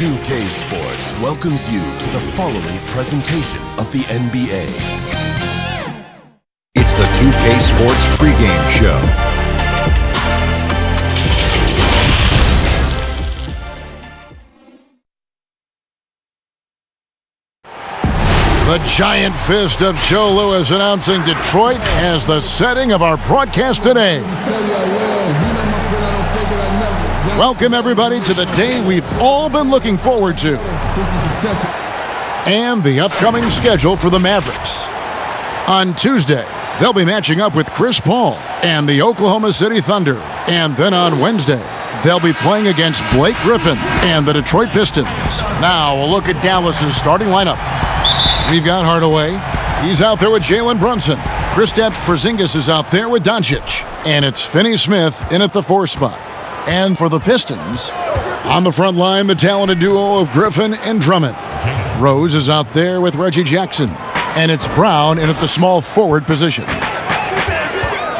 2K Sports welcomes you to the following presentation of the NBA. It's the 2K Sports pregame show. The giant fist of Joe Louis announcing Detroit as the setting of our broadcast today. Welcome, everybody, to the day we've all been looking forward to. And the upcoming schedule for the Mavericks. On Tuesday, they'll be matching up with Chris Paul and the Oklahoma City Thunder. And then on Wednesday, they'll be playing against Blake Griffin and the Detroit Pistons. Now, we'll look at Dallas's starting lineup. We've got Hardaway. He's out there with Jalen Brunson. Kristaps Porzingis is out there with Doncic. And it's Finney-Smith in at the 4 spot. And for the Pistons, on the front line, the talented duo of Griffin and Drummond. Rose is out there with Reggie Jackson. And it's Brown in at the small forward position.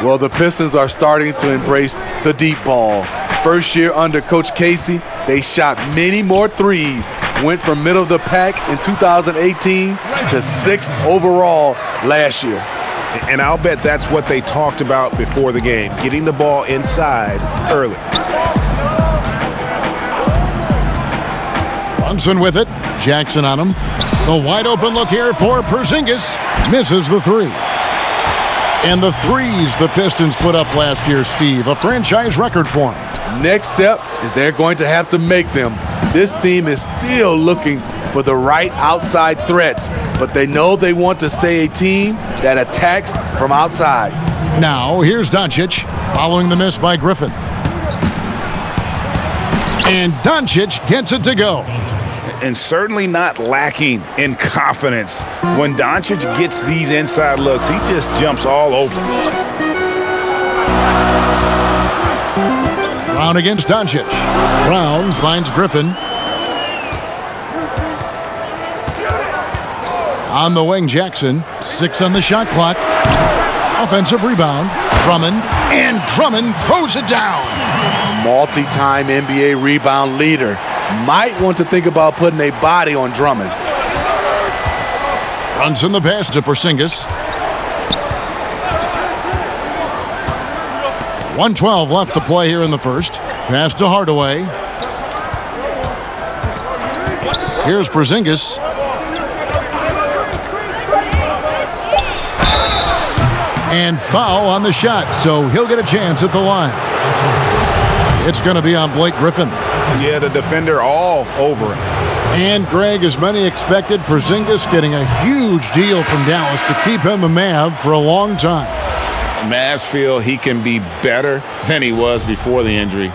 Well, the Pistons are starting to embrace the deep ball. First year under Coach Casey, they shot many more threes. Went from middle of the pack in 2018 to 6th overall last year. And I'll bet that's what they talked about before the game, getting the ball inside early. Brunson with it. Jackson on him. The wide open look here for Porzingis. Misses the 3. And the threes the Pistons put up last year, Steve, a franchise record for them. Next step is they're going to have to make them. This team is still looking for the right outside threats, but they know they want to stay a team that attacks from outside. Now, here's Doncic, following the miss by Griffin. And Doncic gets it to go. And certainly not lacking in confidence. When Doncic gets these inside looks, he just jumps all over. Brown against Doncic. Brown finds Griffin. On the wing, Jackson. 6 on the shot clock. Offensive rebound. Drummond. And Drummond throws it down. Multi-time NBA rebound leader. Might want to think about putting a body on Drummond. Runs in the pass to Porzingis. 1:12 left to play here in the first. Pass to Hardaway. Here's Porzingis. And foul on the shot, so he'll get a chance at the line. It's going to be on Blake Griffin. Yeah, the defender all over him. And Greg, as many expected, Porzingis getting a huge deal from Dallas to keep him a Mav for a long time. Mavs feel he can be better than he was before the injury.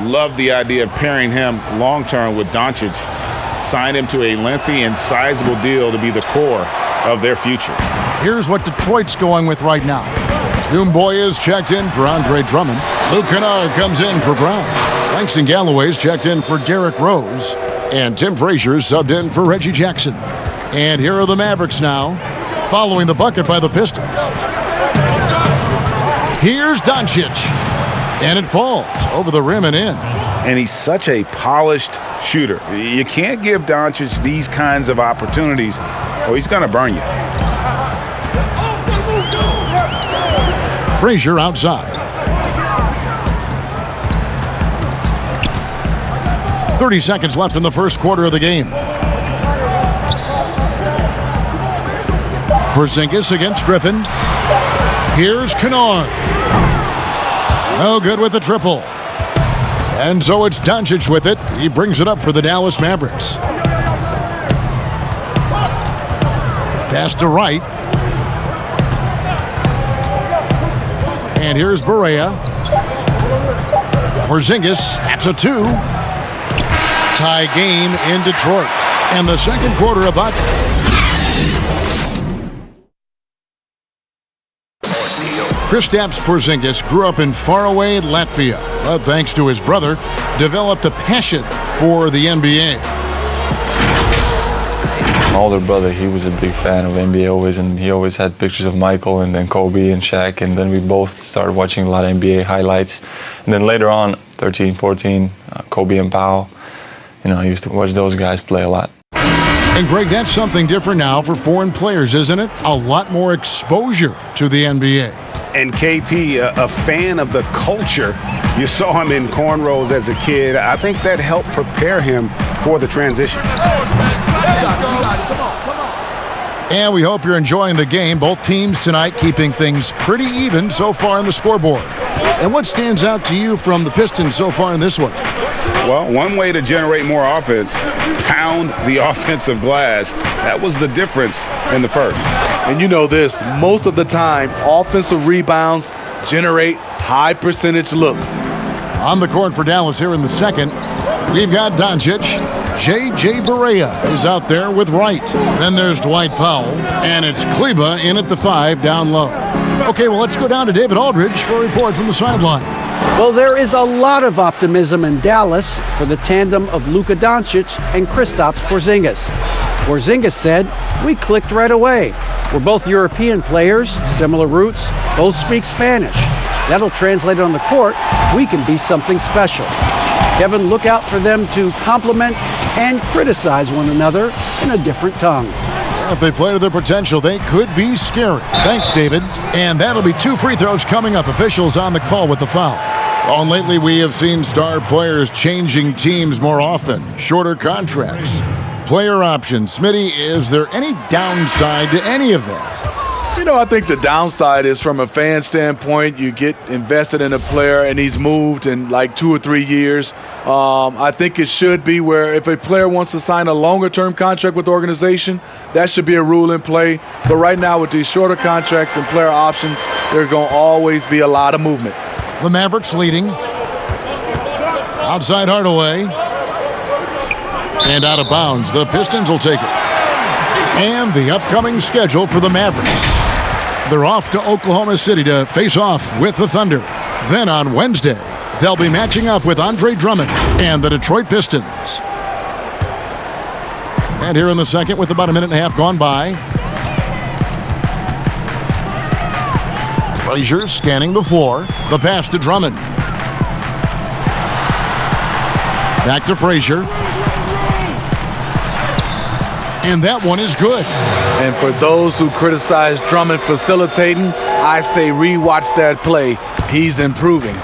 Love the idea of pairing him long-term with Doncic. Signed him to a lengthy and sizable deal to be the core of their future. Here's what Detroit's going with right now. Boy is checked in for Andre Drummond. Luke Kennard comes in for Brown. Langston Galloway's checked in for Derrick Rose. And Tim Frazier's subbed in for Reggie Jackson. And here are the Mavericks now, following the bucket by the Pistons. Here's Doncic. And it falls over the rim and in. And he's such a polished shooter. You can't give Doncic these kinds of opportunities or he's going to burn you. Frazier outside. 30 seconds left in the first quarter of the game. Porzingis against Griffin. Here's Kennard. No good with the triple. And so it's Doncic with it. He brings it up for the Dallas Mavericks. Pass to Wright. And here's Barea. Porzingis, that's a 2. Tie game in Detroit. And the second quarter about. Kristaps Porzingis grew up in faraway Latvia, but thanks to his brother, developed a passion for the NBA. My older brother, he was a big fan of NBA always, and he always had pictures of Michael and then Kobe and Shaq, and then we both started watching a lot of NBA highlights. And then later on, 13, 14, Kobe and Powell. I used to watch those guys play a lot. And Greg, that's something different now for foreign players, isn't it? A lot more exposure to the NBA. And KP, a fan of the culture. You saw him in cornrows as a kid. I think that helped prepare him for the transition. And we hope you're enjoying the game. Both teams tonight keeping things pretty even so far on the scoreboard. And what stands out to you from the Pistons so far in this one? Well, one way to generate more offense, pound the offensive glass. That was the difference in the first. And you know this, most of the time, offensive rebounds generate high percentage looks. On the court for Dallas here in the second, we've got Doncic. J.J. Barea is out there with Wright. Then there's Dwight Powell, and it's Kleba in at the 5 down low. Okay, well, let's go down to David Aldridge for a report from the sideline. Well, there is a lot of optimism in Dallas for the tandem of Luka Doncic and Kristaps Porzingis. Porzingis said, "We clicked right away. We're both European players, similar roots, both speak Spanish. That'll translate on the court. We can be something special." Kevin, look out for them to compliment and criticize one another in a different tongue. If they play to their potential, they could be scary. Thanks, David. And that'll be 2 free throws coming up. Officials on the call with the foul. And lately, we have seen star players changing teams more often. Shorter contracts, player options. Smitty, is there any downside to any of that? You know, I think the downside is from a fan standpoint, you get invested in a player and he's moved in like 2 or 3 years. I think it should be where if a player wants to sign a longer-term contract with the organization, that should be a rule in play. But right now with these shorter contracts and player options, there's going to always be a lot of movement. The Mavericks leading. Outside Hardaway. And out of bounds. The Pistons will take it. And the upcoming schedule for the Mavericks. They're off to Oklahoma City to face off with the Thunder. Then on Wednesday, they'll be matching up with Andre Drummond and the Detroit Pistons. And here in the second, with about a minute and a half gone by, Frazier scanning the floor. The pass to Drummond. Back to Frazier. And that one is good. And for those who criticize Drummond facilitating, I say rewatch that play. He's improving.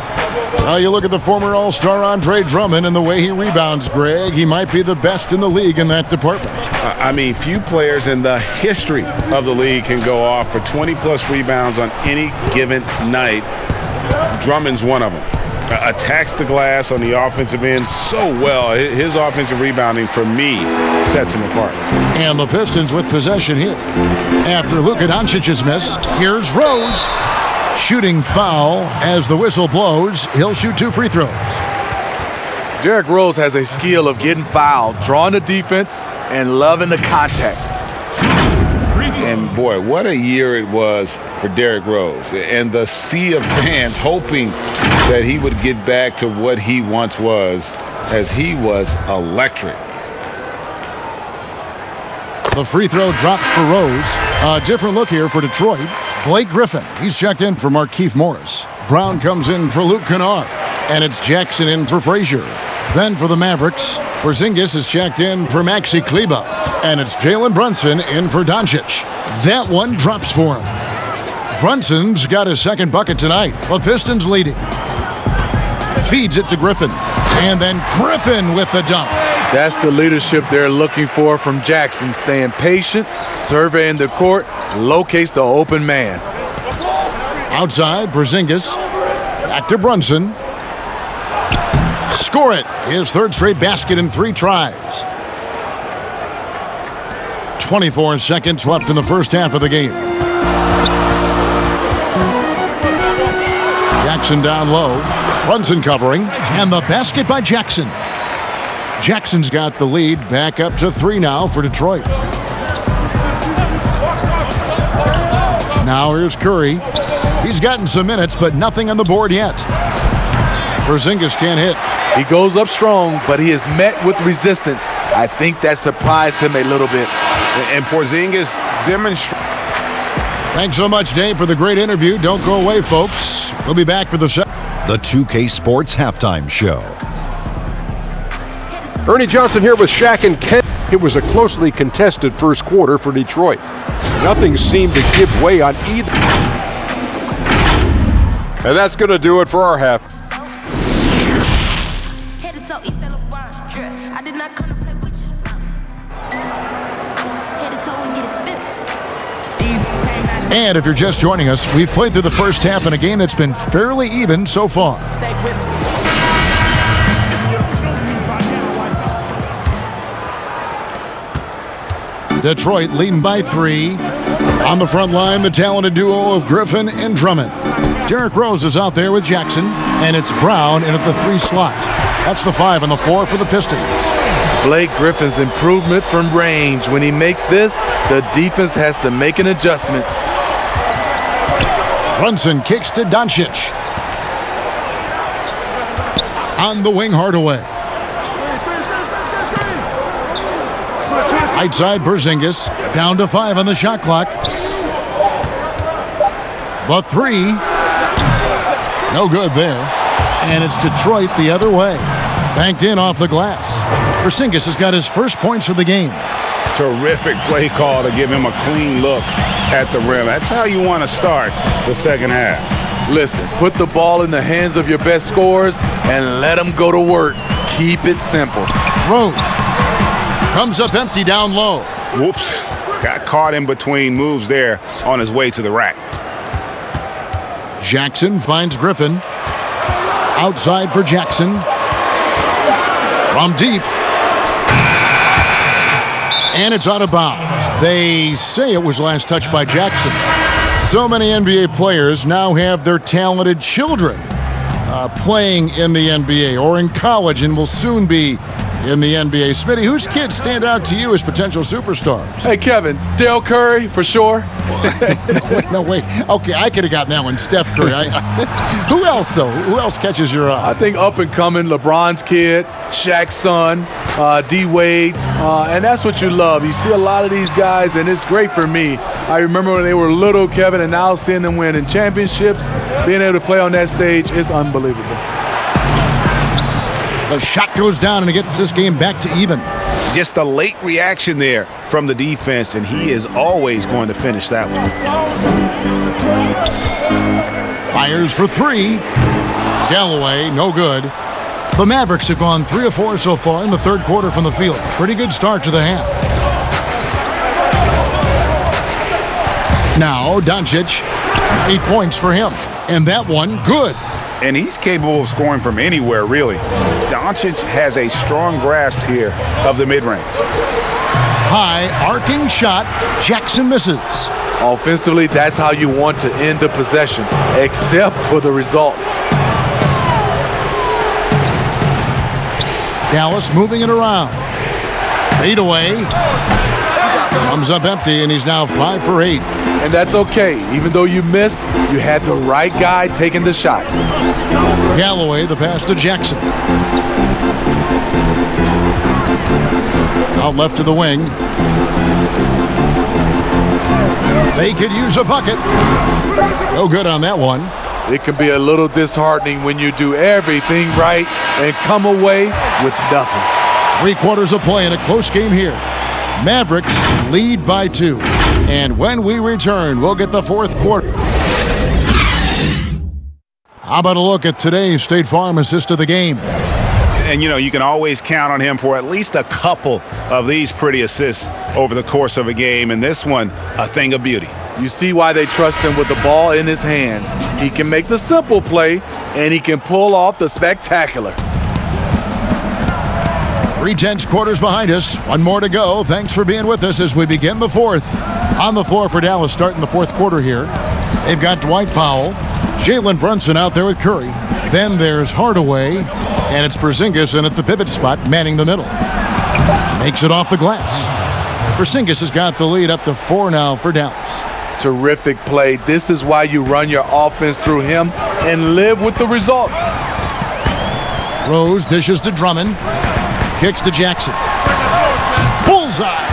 Well, you look at the former All-Star Andre Drummond and the way he rebounds, Greg. He might be the best in the league in that department. I mean, few players in the history of the league can go off for 20-plus rebounds on any given night. Drummond's one of them. Attacks the glass on the offensive end so well. His offensive rebounding, for me, sets him apart. And the Pistons with possession here. After Luka Doncic's miss, here's Rose. Shooting foul as the whistle blows. He'll shoot 2 free throws. Derrick Rose has a skill of getting fouled, drawing the defense, and loving the contact. And boy, what a year it was for Derrick Rose. And the sea of fans hoping that he would get back to what he once was, as he was electric. The free throw drops for Rose. A different look here for Detroit. Blake Griffin, he's checked in for Markieff Morris. Brown comes in for Luke Kennard. And it's Jackson in for Frazier. Then for the Mavericks, Porzingis is checked in for Maxi Kleba. And it's Jalen Brunson in for Doncic. That one drops for him. Brunson's got his second bucket tonight. The Pistons leading. Feeds it to Griffin. And then Griffin with the dunk. That's the leadership they're looking for from Jackson. Staying patient, surveying the court, locates the open man. Outside, Porzingis. Back to Brunson. Score it. His third straight basket in 3 tries. 24 seconds left in the first half of the game. Jackson down low. Brunson covering. And the basket by Jackson. Jackson's got the lead back up to 3 now for Detroit. Now here's Curry. He's gotten some minutes, but nothing on the board yet. Porzingis can't hit. He goes up strong, but he is met with resistance. I think that surprised him a little bit. And Porzingis demonstrates. Thanks so much, Dave, for the great interview. Don't go away, folks. We'll be back for the 2K Sports Halftime Show. Ernie Johnson here with Shaq and Ken. It was a closely contested first quarter for Detroit. Nothing seemed to give way on either. And that's going to do it for our half. And if you're just joining us, we've played through the first half in a game that's been fairly even so far. Detroit leading by 3. On the front line, the talented duo of Griffin and Drummond. Derrick Rose is out there with Jackson, and it's Brown in at the 3 slot. That's the 5 and the 4 for the Pistons. Blake Griffin's improvement from range. When he makes this, the defense has to make an adjustment. Brunson kicks to Doncic. On the wing, Hardaway. Right side, Porzingis. Down to 5 on the shot clock. The 3. No good there. And it's Detroit the other way. Banked in off the glass. Porzingis has got his first points of the game. Terrific play call to give him a clean look at the rim. That's how you want to start the second half. Listen, put the ball in the hands of your best scorers and let them go to work. Keep it simple. Rose comes up empty down low. Whoops. Got caught in between moves there on his way to the rack. Jackson finds Griffin. Outside for Jackson. From deep. And it's out of bounds. They say it was last touched by Jackson. So many NBA players now have their talented children playing in the NBA or in college and will soon be in the NBA. Smitty, whose kids stand out to you as potential superstars? Hey, Kevin, Dale Curry, for sure. No, wait. Okay, I could have gotten that one. Steph Curry. Who else, though? Who else catches your eye? I think up and coming, LeBron's kid, Shaq's son, D-Wade's, and that's what you love. You see a lot of these guys, and it's great for me. I remember when they were little, Kevin, and now seeing them win in championships, being able to play on that stage is unbelievable. The shot goes down, and it gets this game back to even. Just a late reaction there from the defense, and he is always going to finish that one. Fires for 3. Galloway, no good. The Mavericks have gone 3 of 4 so far in the third quarter from the field. Pretty good start to the half. Now, Doncic, 8 points for him. And that one, good. And he's capable of scoring from anywhere, really. Doncic has a strong grasp here of the mid-range. High, arcing shot. Jackson misses. Offensively, that's how you want to end the possession, except for the result. Dallas moving it around. Fade away. Comes up empty, and he's now 5 for 8. And that's okay. Even though you miss, you had the right guy taking the shot. Galloway, the pass to Jackson. Out left to the wing. They could use a bucket. No good on that one. It can be a little disheartening when you do everything right and come away with nothing. 3 quarters of play in a close game here. Mavericks lead by 2. And when we return, we'll get the fourth quarter. How about a look at today's State Farm assist of the game? And, you know, you can always count on him for at least a couple of these pretty assists over the course of a game. And this one, a thing of beauty. You see why they trust him with the ball in his hands. He can make the simple play, and he can pull off the spectacular. 3 tenths quarters behind us. 1 more to go. Thanks for being with us as we begin the fourth. On the floor for Dallas starting the fourth quarter here. They've got Dwight Powell, Jalen Brunson out there with Curry. Then there's Hardaway, and it's Porzingis in at the pivot spot, manning the middle. Makes it off the glass. Porzingis has got the lead up to 4 now for Dallas. Terrific play. This is why you run your offense through him and live with the results. Rose dishes to Drummond. Kicks to Jackson. Bullseye!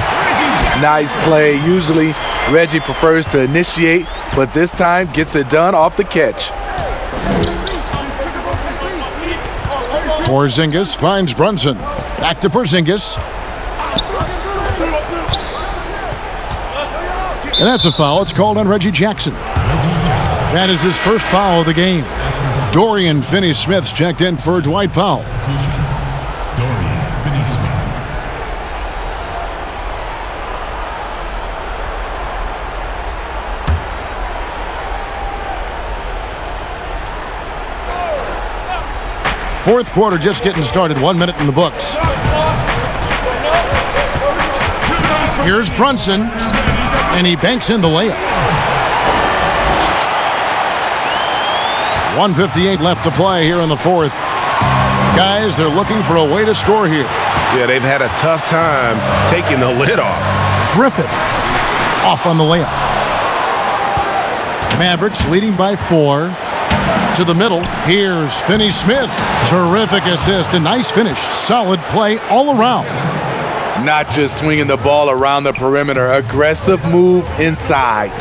Nice play. Usually Reggie prefers to initiate, but this time gets it done off the catch. Porzingis finds Brunson. Back to Porzingis. And that's a foul. It's called on Reggie Jackson. That is his first foul of the game. Dorian Finney-Smith's checked in for Dwight Powell. Dorian Finney-Smith. Fourth quarter just getting started. 1 minute in the books. Here's Brunson, and he banks in the layup. 1:58 left to play here in the fourth. Guys, they're looking for a way to score here. Yeah, they've had a tough time taking the lid off. Griffin off on the layup. Mavericks leading by 4. To the middle, here's Finney-Smith. Terrific assist, a nice finish. Solid play all around. Not just swinging the ball around the perimeter, aggressive move inside.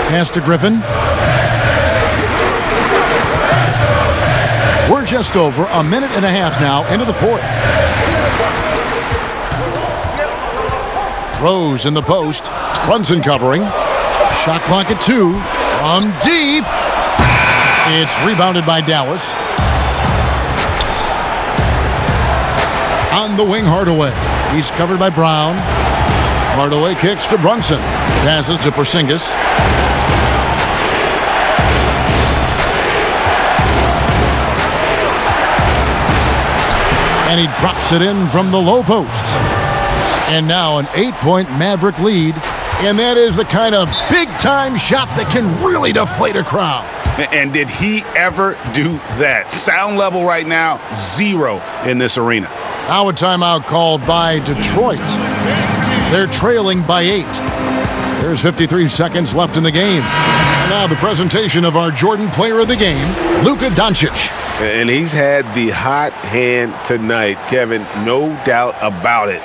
Pass to Griffin. We're just over a minute and a half now into the fourth. Rose in the post. Brunson covering. Shot clock at 2. From deep. It's rebounded by Dallas. On the wing, Hardaway. He's covered by Brown. Hardaway kicks to Brunson. Passes to Porzingis. And he drops it in from the low post. And now an 8-point Maverick lead. And that is the kind of big-time shot that can really deflate a crowd. And did he ever do that? Sound level right now, 0 in this arena. Now a timeout called by Detroit. They're trailing by 8. There's 53 seconds left in the game. And now the presentation of our Jordan Player of the Game, Luka Doncic. And he's had the hot hand tonight, Kevin, no doubt about it.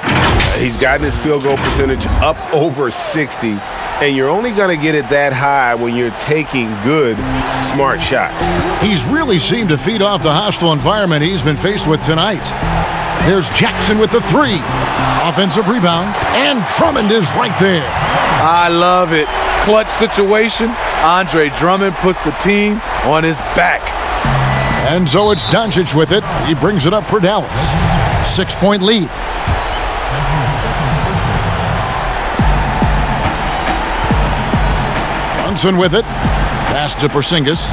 He's gotten his field goal percentage up over 60, and you're only going to get it that high when you're taking good, smart shots. He's really seemed to feed off the hostile environment he's been faced with tonight. There's Jackson with the 3. Offensive rebound, and Drummond is right there. I love it. Clutch situation. Andre Drummond puts the team on his back. And so it's Doncic with it. He brings it up for Dallas. 6-point lead. Brunson with it. Pass to Porzingis.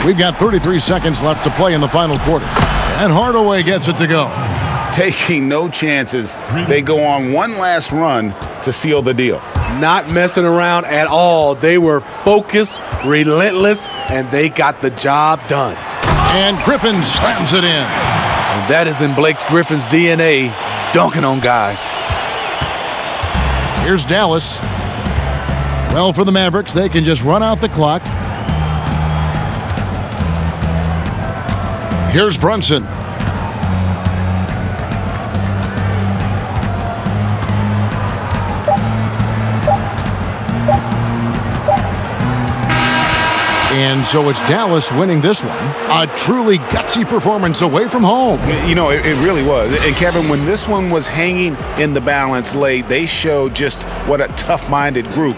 We've got 33 seconds left to play in the final quarter. And Hardaway gets it to go. Taking no chances. They go on one last run to seal the deal. Not messing around at all. They were focused, relentless, and they got the job done. And Griffin slams it in. And that is in Blake Griffin's DNA, dunking on guys. Here's Dallas. Well, for the Mavericks, they can just run out the clock. Here's Brunson. And so it's Dallas winning this one. A truly gutsy performance away from home. You know, it really was. And Kevin, when this one was hanging in the balance late, they showed just what a tough-minded group